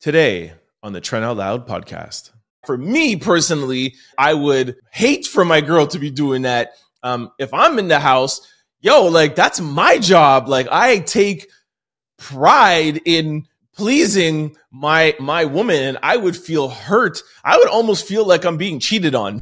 Today on the Trend Out Loud podcast. For me personally, I would hate for my girl to be doing that. If I'm in the house, that's my job. Like, I take pride in pleasing my woman, and I would feel hurt. I would almost feel like I'm being cheated on.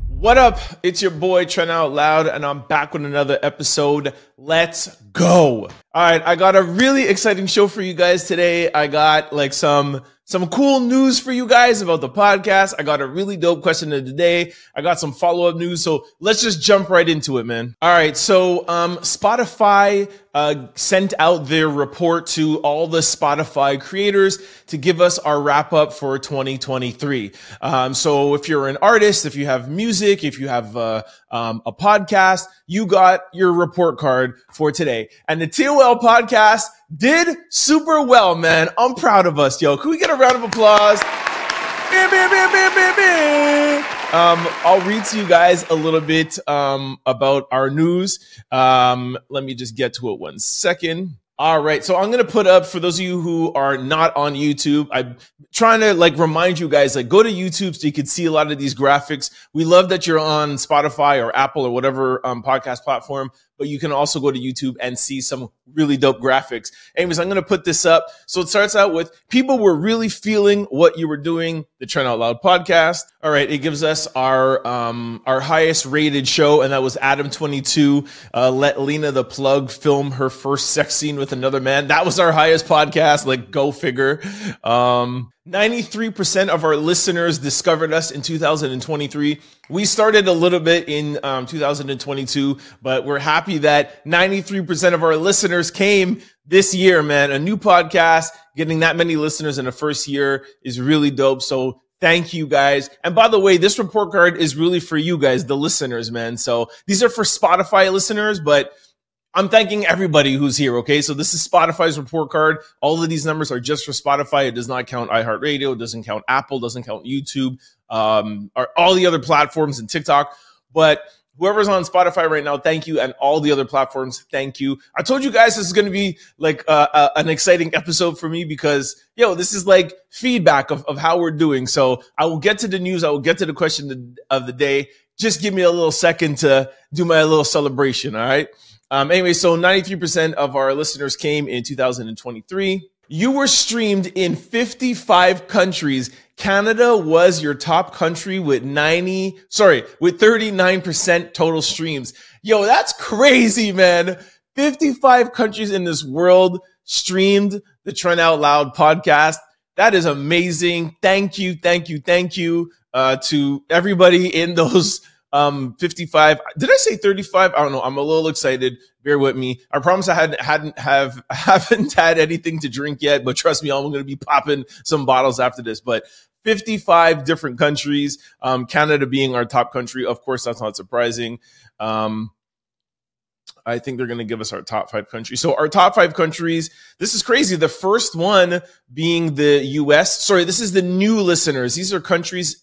What up? It's your boy Trend Out Loud, and I'm back with another episode. Let's go. All right, I got a really exciting show for you guys today. I got some cool news for you guys about the podcast. I got a really dope question of the day. I got some follow-up news, so let's just jump right into it, man. All right, so Spotify sent out their report to all the Spotify creators to give us our wrap-up for 2023. So if you're an artist, if you have music, if you have a podcast, you got your report card for today. And the TOL Podcast did super well, man. I'm proud of us, yo. Can we get a round of applause? I'll read to you guys a little bit about our news. Let me just get to it 1 second. All right, so I'm going to put up, for those of you who are not on YouTube, I'm trying to remind you guys, go to YouTube so you can see a lot of these graphics. We love that you're on Spotify or Apple or whatever podcast platform, but you can also go to YouTube and see some really dope graphics. Anyways, I'm going to put this up. So it starts out with, people were really feeling what you were doing, the Trend Out Loud podcast. All right, it gives us our highest rated show, and that was Adam 22. Let Lena the Plug film her first sex scene with another man. That was our highest podcast, go figure. 93% of our listeners discovered us in 2023. We started a little bit in 2022, but we're happy that 93% of our listeners came this year, man. A new podcast, getting that many listeners in the first year is really dope. So thank you guys. And by the way, this report card is really for you guys, the listeners, man. So these are for Spotify listeners, but I'm thanking everybody who's here, okay? So this is Spotify's report card. All of these numbers are just for Spotify. It does not count iHeartRadio. It doesn't count Apple. Doesn't count YouTube, or all the other platforms and TikTok. But whoever's on Spotify right now, thank you. And all the other platforms, thank you. I told you guys this is going to be an exciting episode for me because, this is feedback of how we're doing. So I will get to the news. I will get to the question of the day. Just give me a little second to do my little celebration, all right? Anyway, so 93% of our listeners came in 2023. You were streamed in 55 countries. Canada was your top country with 39% total streams. Yo, that's crazy, man. 55 countries in this world streamed the Trend Out Loud podcast. That is amazing. Thank you to everybody in those 55. Did I say 35? I don't know. I'm a little excited. Bear with me. I promise I haven't had anything to drink yet, but trust me, I'm going to be popping some bottles after this. But 55 different countries, Canada being our top country. Of course, that's not surprising. I think they're going to give us our top 5 countries. So our top 5 countries, this is crazy. The first one being the US. Sorry, this is the new listeners. These are countries,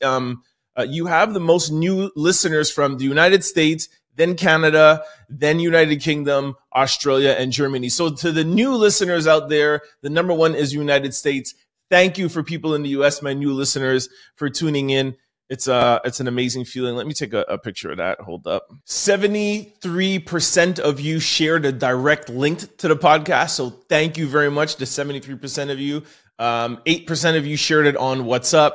you have the most new listeners from the United States, then Canada, then United Kingdom, Australia, and Germany. So to the new listeners out there, the number one is United States. Thank you for people in the US, my new listeners, for tuning in. It's an amazing feeling. Let me take a picture of that. Hold up. 73% of you shared a direct link to the podcast. So thank you very much to 73% of you. 8% of you shared it on WhatsApp.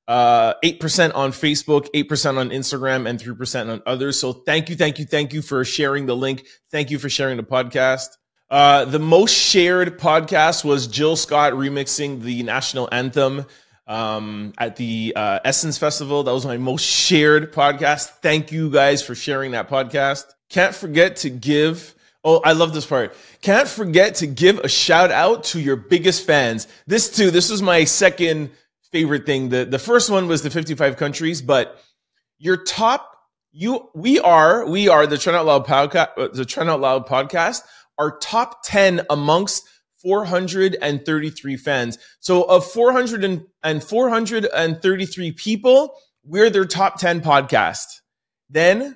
8% on Facebook, 8% on Instagram, and 3% on others. So thank you for sharing the link. Thank you for sharing the podcast. The most shared podcast was Jill Scott remixing the national anthem at the Essence Festival. That was my most shared podcast. Thank you guys for sharing that podcast. Can't forget to give... Oh, I love this part. Can't forget to give a shout out to your biggest fans. This was my second favorite thing. The first one was the 55 countries, but your top, we are the Trend Out Loud podcast, our top 10 amongst 433 fans. So of 433 people, we're their top 10 podcast. Then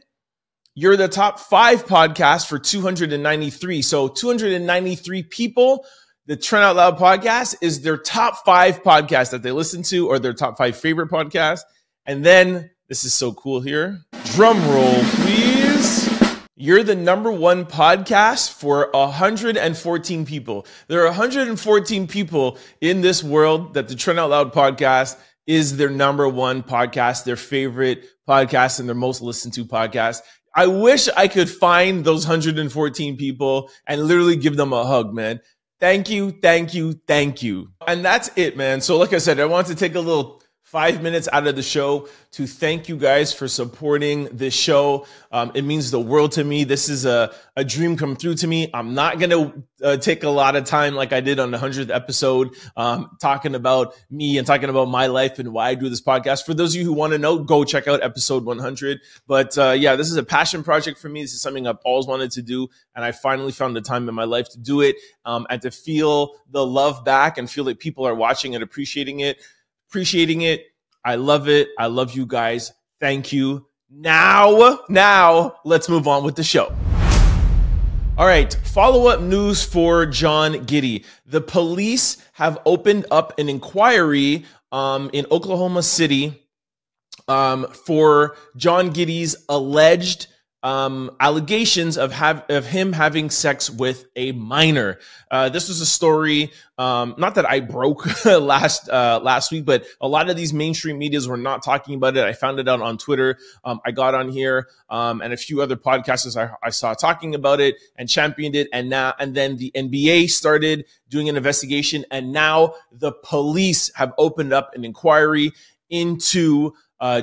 you're the top 5 podcast for 293. So 293 people, the Trend Out Loud podcast is their top 5 podcasts that they listen to, or their top 5 favorite podcasts. And then, this is so cool here. Drum roll, please. You're the #1 podcast for 114 people. There are 114 people in this world that the Trend Out Loud podcast is their #1 podcast, their favorite podcast, and their most listened to podcast. I wish I could find those 114 people and literally give them a hug, man. Thank you, thank you, thank you. And that's it, man. So like I said, I want to take a little 5 minutes out of the show to thank you guys for supporting this show. It means the world to me. This is a dream come through to me. I'm not going to take a lot of time like I did on the 100th episode, talking about me and talking about my life and why I do this podcast. For those of you who want to know, go check out episode 100. But yeah, this is a passion project for me. This is something I've always wanted to do. And I finally found the time in my life to do it, and to feel the love back and feel that people are watching and appreciating it. I love it. I love you guys. Thank you. Now, let's move on with the show. All right, follow-up news for John Giddey. The police have opened up an inquiry in Oklahoma City for John Giddey's alleged allegations of him having sex with a minor. This was a story, not that I broke last week, but a lot of these mainstream medias were not talking about it. I found it out on Twitter. I got on here, and a few other podcasters I saw talking about it and championed it. And then the NBA started doing an investigation, and now the police have opened up an inquiry into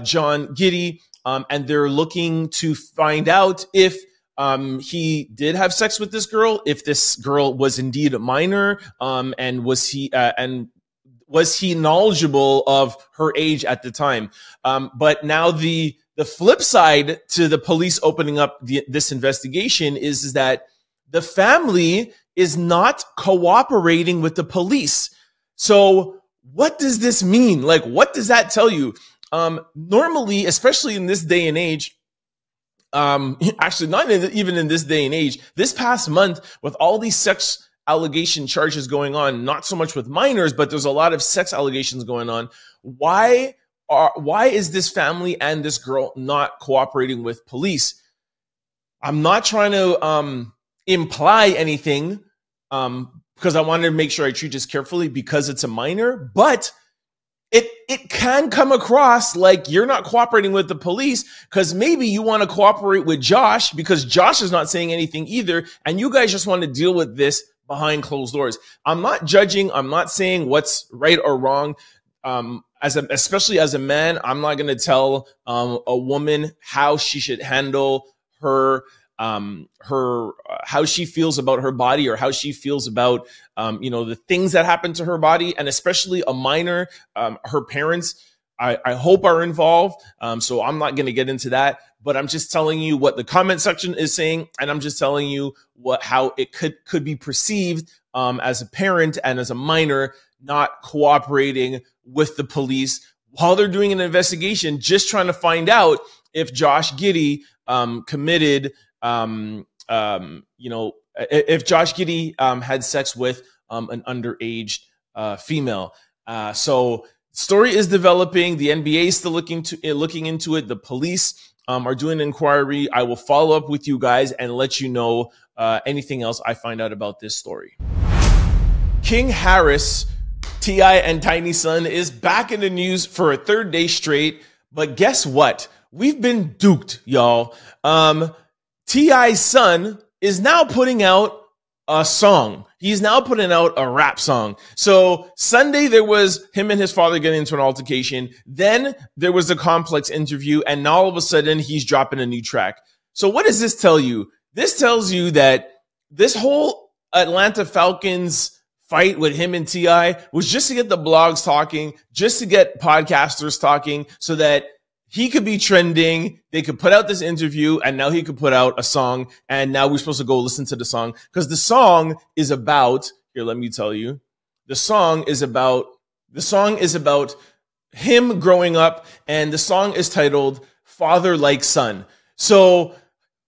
John Giddey. And they're looking to find out if he did have sex with this girl, if this girl was indeed a minor, and was he knowledgeable of her age at the time. But now the flip side to the police opening up this investigation is that the family is not cooperating with the police. So what does this mean? Like, what does that tell you? Normally, especially in this day and age, actually not even in this day and age, this past month with all these sex allegation charges going on, not so much with minors, but there's a lot of sex allegations going on. Why is this family and this girl not cooperating with police? I'm not trying to imply anything, because I wanted to make sure I treat this carefully because it's a minor, but it can come across like you're not cooperating with the police because maybe you want to cooperate with Josh because Josh is not saying anything either, and you guys just want to deal with this behind closed doors. I'm not judging. I'm not saying what's right or wrong. Especially as a man, I'm not going to tell a woman how she should handle her how she feels about her body or how she feels about the things that happen to her body, and especially a minor. Her parents, I hope, are involved. So I'm not going to get into that, but I'm just telling you what the comment section is saying, and I'm just telling you how it could be perceived as a parent and as a minor not cooperating with the police while they're doing an investigation, just trying to find out if Josh Giddey committed if Josh Giddey had sex with an underage female. So story is developing. The NBA is still looking into it. The police are doing an inquiry. I will follow up with you guys and let you know anything else I find out about this story. King Harris, T.I. and Tiny Son is back in the news for a third day straight. But guess what? We've been duped, y'all. T.I.'s son is now putting out a song. He's now putting out a rap song. So Sunday, there was him and his father getting into an altercation. Then there was the Complex interview. And now all of a sudden, he's dropping a new track. So what does this tell you? This tells you that this whole Atlanta Falcons fight with him and T.I. was just to get the blogs talking, just to get podcasters talking so that he could be trending. They could put out this interview, and now he could put out a song. And now we're supposed to go listen to the song because the song is about, here, let me tell you, the song is about him growing up, and the song is titled Father Like Son. So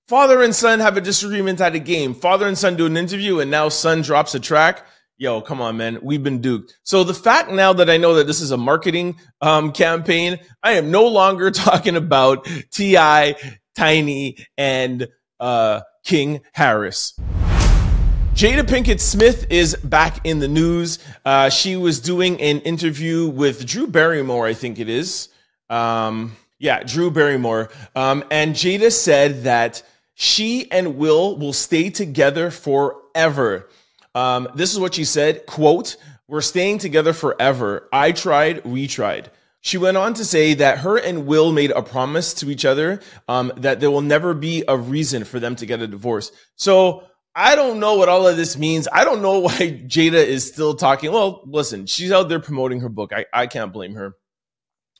father and son have a disagreement at a game. Father and son do an interview, and now son drops a track. yo, come on, man. We've been duped. So the fact now that I know that this is a marketing campaign, I am no longer talking about T.I., Tiny, and King Harris. Jada Pickett Smith is back in the news. She was doing an interview with Drew Barrymore, I think it is. Yeah, Drew Barrymore. And Jada said that she and Will stay together forever. This is what she said, quote, "We're staying together forever. I tried, we tried." She went on to say that her and Will made a promise to each other that there will never be a reason for them to get a divorce. So I don't know what all of this means. I don't know why Jada is still talking. Well, listen, she's out there promoting her book. I can't blame her.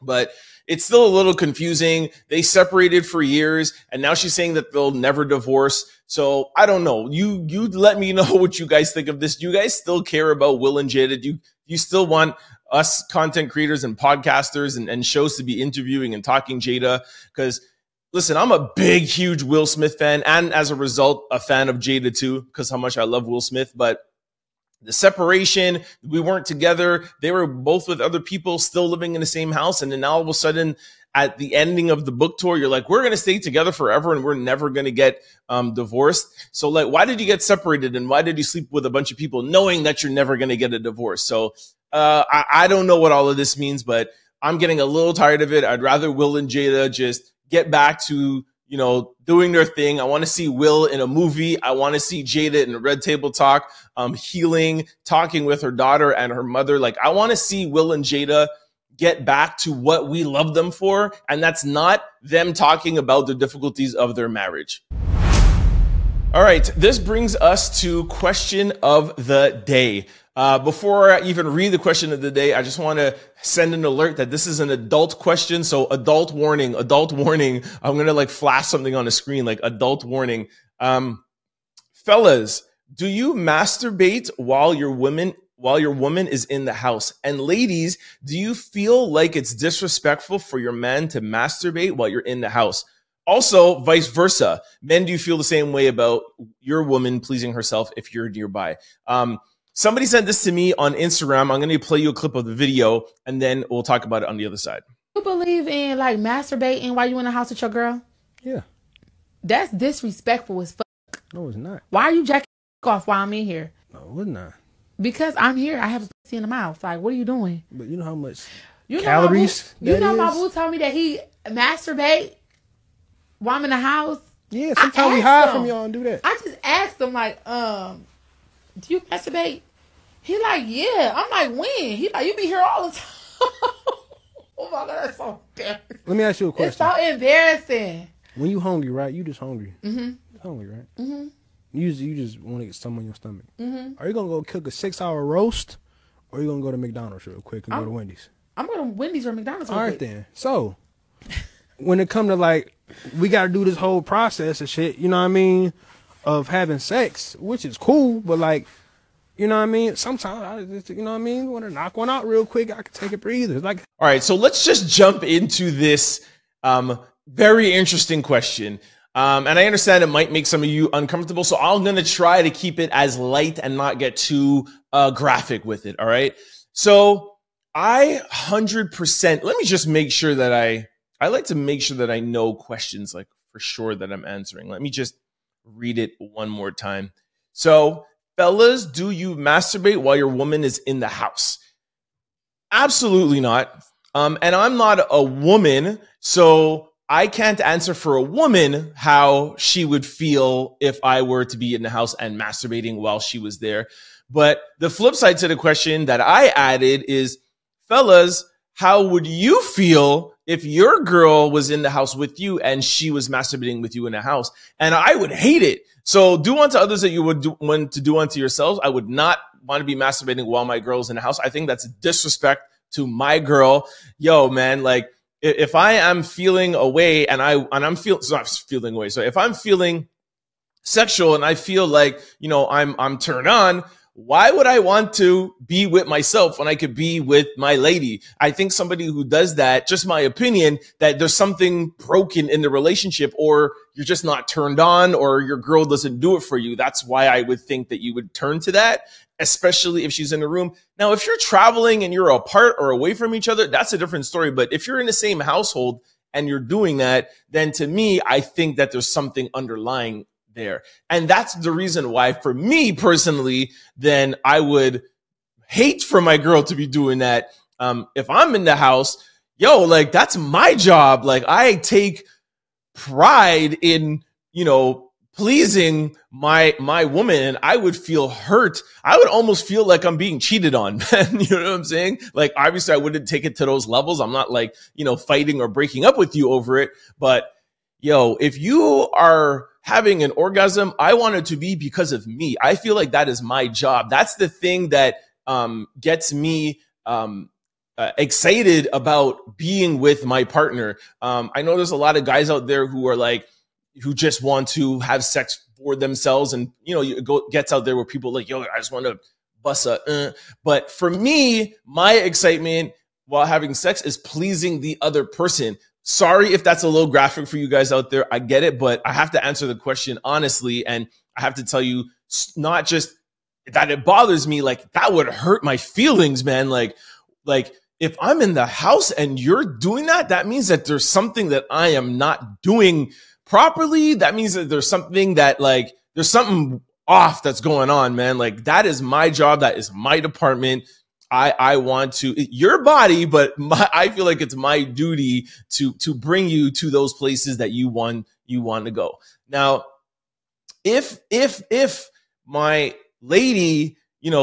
But it's still a little confusing. They separated for years, and now she's saying that they'll never divorce. So I don't know. You let me know what you guys think of this. Do you guys still care about Will and Jada? Do you still want us content creators and podcasters and shows to be interviewing and talking Jada? Because listen, I'm a big, huge Will Smith fan, and as a result, a fan of Jada too, because how much I love Will Smith. But the separation, we weren't together. They were both with other people, still living in the same house. And then all of a sudden, at the ending of the book tour, you're like, we're going to stay together forever and we're never going to get divorced. So like, why did you get separated? And why did you sleep with a bunch of people knowing that you're never going to get a divorce? So I don't know what all of this means, but I'm getting a little tired of it. I'd rather Will and Jada just get back to, you know, doing their thing. I want to see Will in a movie. I want to see Jada in a Red Table Talk, healing, talking with her daughter and her mother. Like, I want to see Will and Jada get back to what we love them for. And that's not them talking about the difficulties of their marriage. All right, this brings us to question of the day. Before I even read the question of the day, I just want to send an alert that this is an adult question. So adult warning, adult warning. I'm going to like flash something on the screen, like adult warning. Fellas, do you masturbate while your woman is in the house? And ladies, do you feel like it's disrespectful for your man to masturbate while you're in the house? Also, vice versa. Men, do you feel the same way about your woman pleasing herself if you're nearby? Somebody sent this to me on Instagram. I'm going to play you a clip of the video, and then we'll talk about it on the other side. You believe in like masturbating while you in the house with your girl? Yeah. That's disrespectful as fuck. No, it's not. Why are you jacking off while I'm in here? No, it's not. Because I'm here. I have a pussy in the mouth. Like, what are you doing? But you know how much calories calories my boo told me that he masturbate while I'm in the house. Yeah, sometimes we hide from y'all and do that. I just asked him, like, do you masturbate? He like, yeah. I'm like, when? He like, you be here all the time. Oh my God, that's so embarrassing. Let me ask you a question. It's so embarrassing. When you hungry, right? You just hungry. Mm-hmm. Hungry, right? Mm-hmm. You just want to get something on your stomach. Mm-hmm. Are you gonna go cook a 6-hour roast, or are you gonna go to McDonald's real quick and go to Wendy's? I'm going to Wendy's or McDonald's. All right then. So when it come to like, we got to do this whole process and shit. You know what I mean? Of having sex, which is cool, but like, you know what I mean? Sometimes I just, you know what I mean? Want to knock one out real quick. I can take a breather. Like, all right, so let's just jump into this very interesting question. And I understand it might make some of you uncomfortable, so I'm going to try to keep it as light and not get too graphic with it, all right? So I 100%, let me just make sure that I like to make sure that I know questions like for sure that I'm answering. Let me just read it one more time. So, fellas, do you masturbate while your woman is in the house? Absolutely not. And I'm not a woman, so I can't answer for a woman how she would feel if I were to be in the house and masturbating while she was there. But the flip side to the question that I added is, fellas, how would you feel if your girl was in the house with you and she was masturbating with you in the house? And I would hate it. So do unto others that you would want to do unto yourselves. I would not want to be masturbating while my girl's in the house. I think that's disrespect to my girl. Yo, man, like if I am feeling away and I'm feeling away. So if I'm feeling sexual and I feel like, you know, I'm turned on, why would I want to be with myself when I could be with my lady? I think somebody who does that, just my opinion, that there's something broken in the relationship, or you're just not turned on, or your girl doesn't do it for you. That's why I would think that you would turn to that. especially if she's in the room. Now, if you're traveling and you're apart or away from each other, that's a different story. But if you're in the same household and you're doing that, then to me, I think that there's something underlying there. And that's the reason why, for me personally, then I would hate for my girl to be doing that. If I'm in the house, yo, like, that's my job. Like, I take pride in, pleasing my woman, and I would feel hurt. I would almost feel like I'm being cheated on, man. You know what I'm saying? Like, obviously I wouldn't take it to those levels. I'm not like, fighting or breaking up with you over it. But yo, if you are having an orgasm, I want it to be because of me. I feel like that is my job. That's the thing that gets me excited about being with my partner. I know there's a lot of guys out there who just want to have sex for themselves, and gets out there where people like, yo, I just want to bust a. But for me, my excitement while having sex is pleasing the other person. Sorry if that's a little graphic for you guys out there. I get it, but I have to answer the question honestly, and I have to tell you, not just that it bothers me, like that would hurt my feelings, man. Like if I'm in the house and you're doing that, that means that there's something that I am not doing properly. That means that there's something there's something off that's going on, man. Like, that is my job. That is my department. I want to, your body, but I feel like it's my duty to bring you to those places that you want to go. Now, if my lady,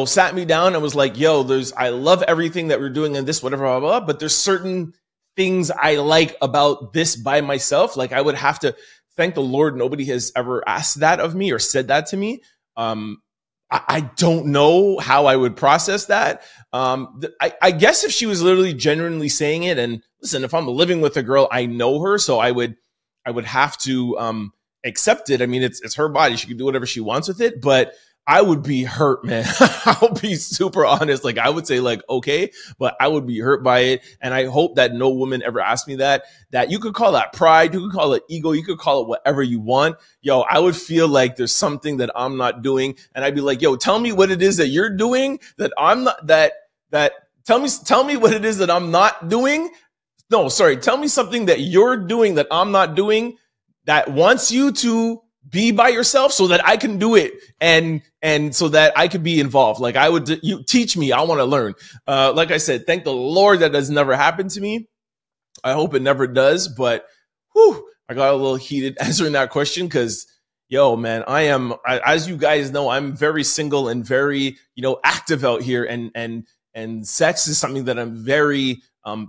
sat me down and was like, yo, I love everything that we're doing and this, whatever, blah, blah, blah, but there's certain things I like about this by myself. Like, I would have to thank the Lord nobody has ever asked that of me or said that to me. I don't know how I would process that. I guess if she was literally genuinely saying it, and listen, if I'm living with a girl, I know her, so I would have to accept it. I mean, it's her body; she can do whatever she wants with it. But I would be hurt, man. I'll be super honest. Like, I would say like, okay, but I would be hurt by it. And I hope that no woman ever asked me that you could call that pride. You could call it ego. You could call it whatever you want. Yo, I would feel like there's something that I'm not doing. And I'd be like, yo, tell me what it is that you're doing that I'm not, tell me what it is that I'm not doing. No, sorry. Tell me something that you're doing that I'm not doing that wants you to be by yourself so that I can do it and so that I could be involved. Like, you teach me. I want to learn. Like I said, thank the Lord that has never happened to me. I hope it never does. But I got a little heated answering that question because, yo, man, as you guys know, I'm very single and very, active out here. And sex is something that I'm very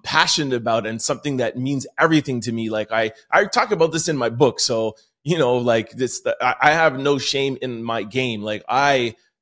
passionate about and something that means everything to me. Like, I talk about this in my book. So, like this, I have no shame in my game. Like,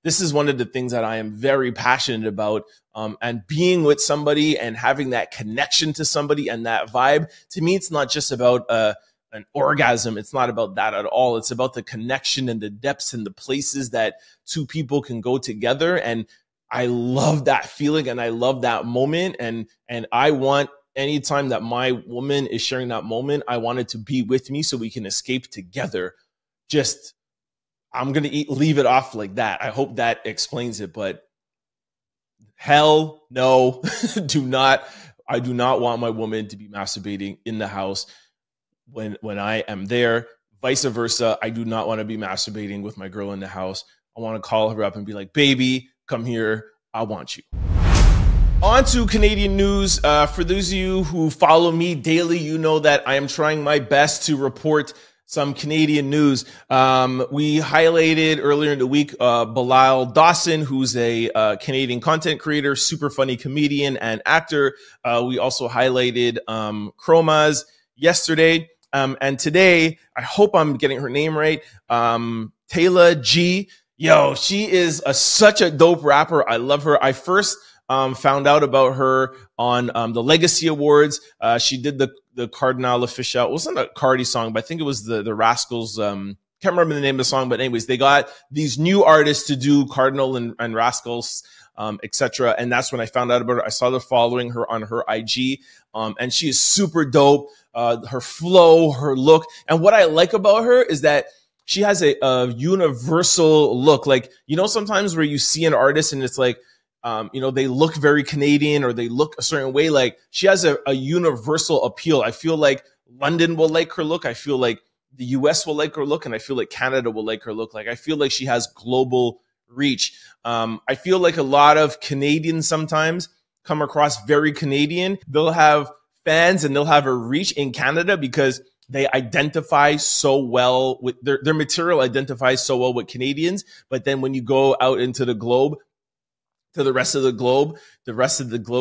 this is one of the things that I am very passionate about. And being with somebody and having that connection to somebody and that vibe, to me, it's not just about an orgasm. It's not about that at all. It's about the connection and the depths and the places that two people can go together. And I love that feeling and I love that moment. And I want, anytime that my woman is sharing that moment, I want it to be with me so we can escape together. I'm going to leave it off like that. I hope that explains it, but hell no, I do not want my woman to be masturbating in the house when I am there. Vice versa, I do not want to be masturbating with my girl in the house. I want to call her up and be like, baby, come here. I want you. On to Canadian news. For those of you who follow me daily, you know that I am trying my best to report some Canadian news. We highlighted earlier in the week Bilal Dawson, who's a Canadian content creator, super funny comedian and actor. We also highlighted Chromas yesterday. And today, I hope I'm getting her name right, Taaylee.G. Yo, she is such a dope rapper. I love her. I first found out about her on the Legacy Awards. She did the Cardinal Official. It wasn't a Cardi song, but I think it was the Rascals. Can't remember the name of the song, but anyways, they got these new artists to do Cardinal and Rascals, etc. And that's when I found out about her. I started following her on her IG, and she is super dope. Her flow, her look, and what I like about her is that she has a universal look. Like, you know, sometimes where you see an artist and it's like, you know, they look very Canadian or they look a certain way. Like, she has a universal appeal. I feel like London will like her look. I feel like the US will like her look. And I feel like Canada will like her look. Like, I feel like she has global reach. I feel like a lot of Canadians sometimes come across very Canadian. They'll have fans and they'll have a reach in Canada because they identify so well with their material identifies so well with Canadians. But then when you go out into the globe, to the rest of the globe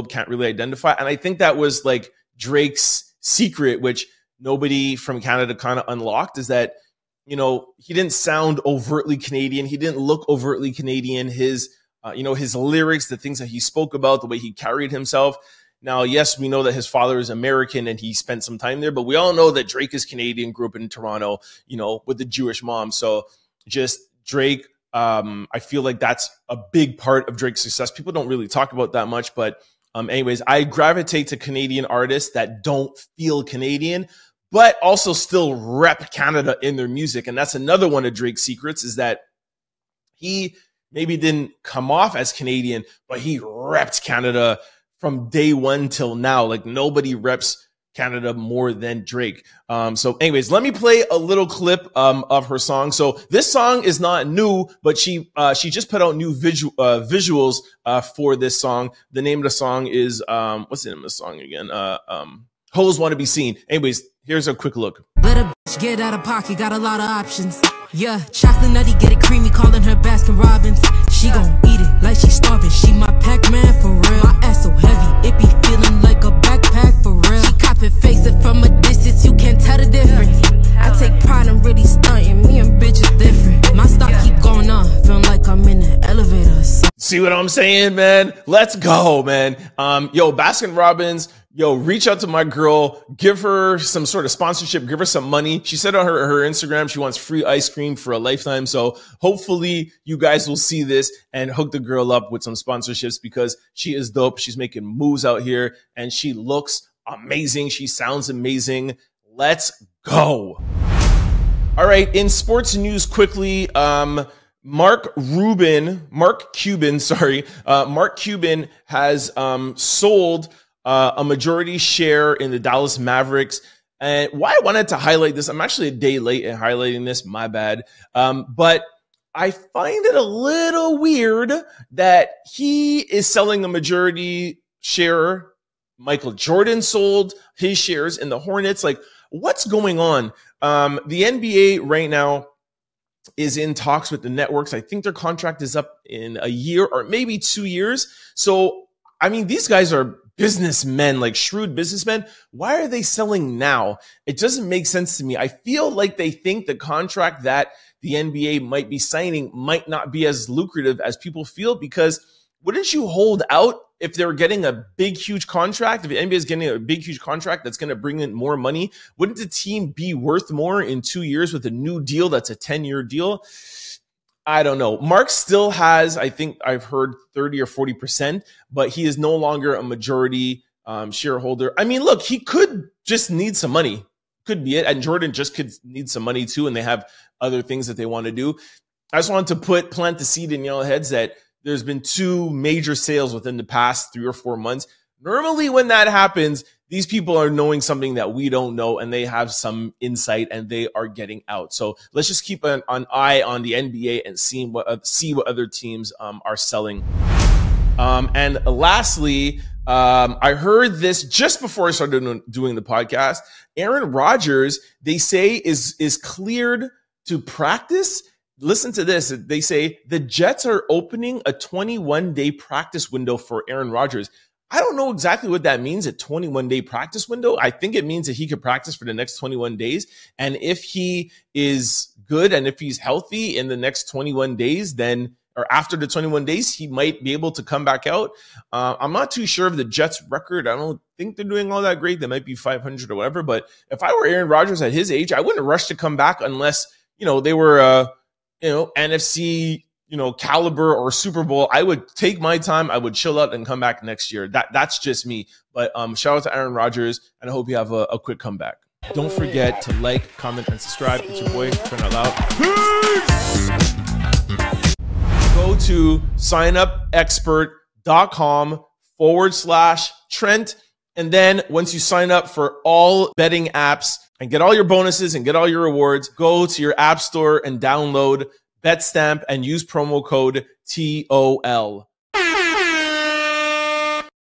can't really identify. And I think that was like Drake's secret, which nobody from Canada kind of unlocked, is that, you know, he didn't sound overtly Canadian. He didn't look overtly Canadian. His, you know, his lyrics, the things that he spoke about, the way he carried himself. Now, yes, we know that his father is American and he spent some time there, but we all know that Drake is Canadian, grew up in Toronto, you know, with a Jewish mom. So just Drake, I feel like that's a big part of Drake's success. People don't really talk about that much, but anyways, I gravitate to Canadian artists that don't feel Canadian, but also still rep Canada in their music. And that's another one of Drake's secrets, is that he maybe didn't come off as Canadian, but he repped Canada from day one till now. Like, nobody reps Canada more than Drake. So anyways, let me play a little clip of her song. So this song is not new, but she just put out new visuals for this song. The name of the song is what's the name of the song again? Hoes Want to Be Seen. Anyways, here's a quick look. Let a bitch get out of pocket, got a lot of options. Yeah, chocolate nutty, get it creamy, calling her Baskin Robbins. She gon' eat it like she starving. She my Pac-Man for real. My ass so heavy, it be feeling like a backpack for real. She cop it, face it from a distance, you can't tell the difference. I take pride in really stunting, me and bitches different. My stock keep going up, feeling like I'm in the elevator. See what I'm saying, man? Let's go, man. Yo, Baskin Robbins, yo, reach out to my girl, give her some sort of sponsorship, give her some money. She said on her Instagram she wants free ice cream for a lifetime. So hopefully you guys will see this and hook the girl up with some sponsorships, because she is dope. She's making moves out here and she looks amazing. She sounds amazing. Let's go. All right, in sports news quickly, Mark Cuban has sold a majority share in the Dallas Mavericks. And why I wanted to highlight this, I'm actually a day late in highlighting this, my bad. But I find it a little weird that he is selling a majority share. Michael Jordan sold his shares in the Hornets. Like, what's going on? The NBA right now is in talks with the networks. I think their contract is up in a year or maybe 2 years. So, I mean, these guys are businessmen, like shrewd businessmen. Why are they selling now? It doesn't make sense to me. I feel like they think the contract that the NBA might be signing might not be as lucrative as people feel, because wouldn't you hold out if they were getting a big, huge contract? If the NBA is getting a big, huge contract that's going to bring in more money, wouldn't the team be worth more in 2 years with a new deal that's a 10-year deal? I don't know. Mark still has, I think I've heard 30 or 40%, but he is no longer a majority shareholder. I mean, look, he could just need some money. Could be it. And Jordan just could need some money too, and they have other things that they want to do. I just wanted to plant the seed in y'all heads that there's been 2 major sales within the past 3 or 4 months. Normally when that happens, these people are knowing something that we don't know, and they have some insight and they are getting out. So let's just keep an eye on the NBA and see what other teams are selling. And lastly, I heard this just before I started doing the podcast. Aaron Rodgers, they say, is cleared to practice. Listen to this. They say the Jets are opening a 21-day practice window for Aaron Rodgers. I don't know exactly what that means, a 21-day practice window. I think it means that he could practice for the next 21 days. And if he is good and if he's healthy in the next 21 days, then, or after the 21 days, he might be able to come back out. I'm not too sure of the Jets' record. I don't think they're doing all that great. They might be 500 or whatever. But if I were Aaron Rodgers at his age, I wouldn't rush to come back unless, they were, NFC, caliber or Super Bowl. I would take my time. I would chill out and come back next year. That's just me. But shout out to Aaron Rodgers, and I hope you have a quick comeback. Don't forget to like, comment, and subscribe. It's your boy, Turn Out Loud. Peace! Go to signupexpert.com/Trent. And then once you sign up for all betting apps and get all your bonuses and get all your rewards, go to your app store and download BetStamp and use promo code TOL.